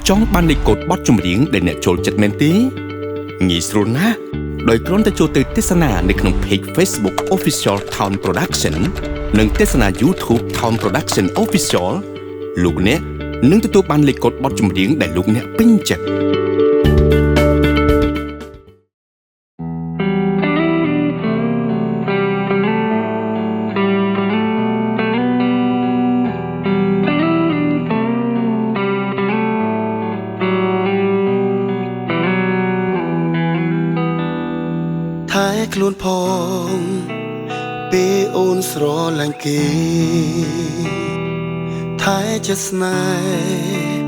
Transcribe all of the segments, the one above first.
ចង់បានលេខកូដបទចម្រៀងដែលអ្នកចូលចិត្តមែនទេងាយស្រួលណាស់ដោយគ្រាន់តែចូលទៅទស្សនានៅក្នុង Page Facebook Official Town Production និងទស្សនា YouTube Town Production Official លោកអ្នកនឹងទទួលបានលេខកូដបទចម្រៀងដែលលោកអ្នកពេញចិត្តថែខ្លួនផងពេលអូនស្រឡាញ់គេថែចិត្តស្នេហ៍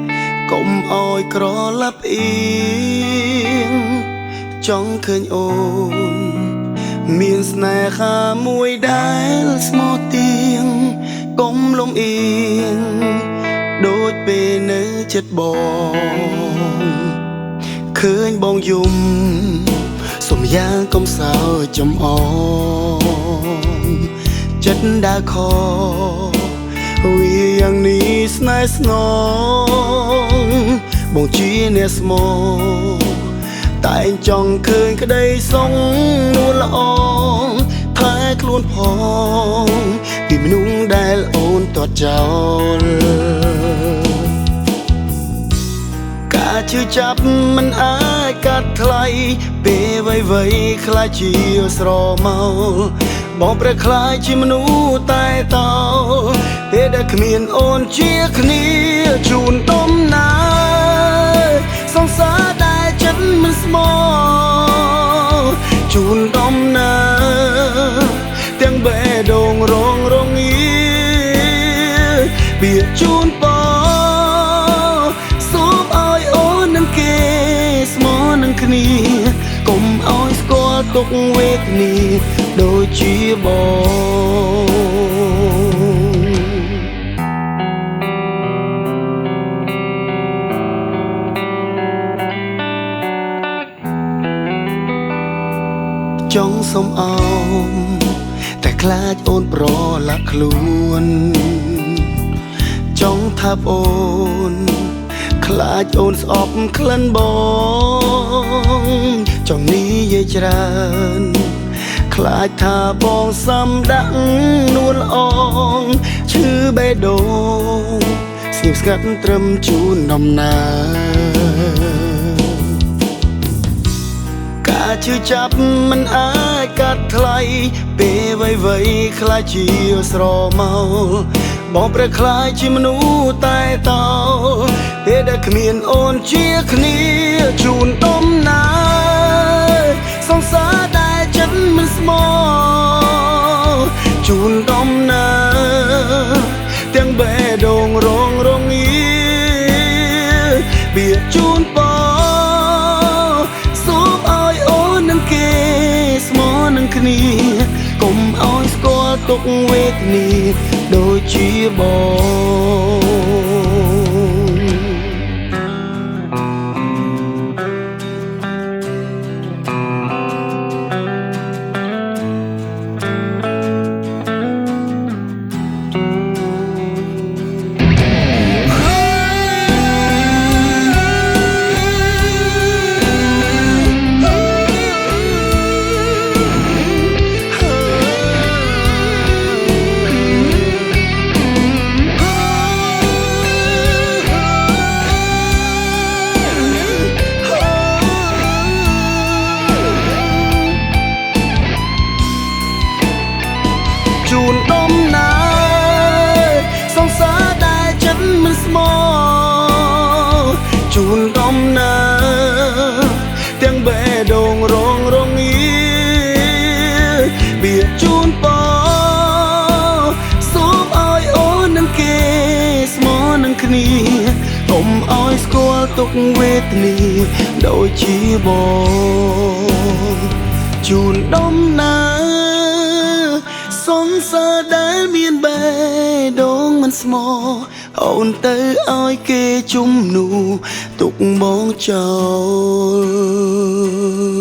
កុំអោយក្រឡាប់អៀងចង់ឃើញអូនមានស្នេហាមួយដែលស្មោះទៀងកុំលំអៀងដូចពេលនៅចិត្តបងឃើញបងយំសុំយ៉ាងកុំសើចំអងចិត្តដើរខវាយ៉ាងនេះស្នេហ៍ស្នងបងជាអ្នកស្មោតែងចង់ឃើញក្តីសុងនួនល្អថែខ្លួនផងពីមនុស្សដែលអូនទាត់ចោលការជឿចាប់មិនអាចកាត់ថ្លៃពេលវ័យខ្លាចជាស្រមោលបងប្រែខ្លាចជាមនុស្សតែតោពេលដែលគ្មានអូនជាគ្នាជូនដំណើរសង្សារដែលចិត្តមិនស្មោជូនដំណើរទាំងបេះដូងរងរងាវាជូនបងសូមឲ្យអូននឹងគេស្មោនឹងគ្នាកុំឲ្យស្គាល់ទុកវេទនាដូចជាបងចង់សុំអោមតែខ្លាចអូនប្រឡាក់ខ្លួនចង់ថាបអូនខ្លាចអូនស្អប់ក្លិនបងចង់និយាយច្រើនខ្លាចថាបងសំដាក់នួនអងឈឺបេះដូងស្ងៀមស្ងាត់ត្រឹមជូនដំណើរការជឿចាប់មិនអាចកាត់ថ្លៃពេលវ័យខ្លាចជាស្រមោលបងប្រែខ្លាចជាមនុស្សតែតោពេលដែលគ្មានអូនជាគ្នាជូនដំណើរសង្សារដែលចិត្តមិនស្មោជូនដំណើរទាំងបេះដូងរងរងាវាជូនបងសូមឲ្យអូននឹងគេស្មោនឹងគ្នាកុំឲ្យស្គាល់ទុកវេទនាដូចជាបងជូនដំណើរសង្សារដែលចិត្តមិនស្មោជូនដំណើរទាំងបេះដូងរងរងាវាជូនបងសូមឲ្យអូននឹងគេស្មោនឹងគ្នាកុំឲ្យស្គាល់ទុកវេទនាដូចជាបងជូនដំណើរសង្សារដែលមានបេះដូងមិនស្មោអូនទៅឲ្យគេជំនួទុកបងចោល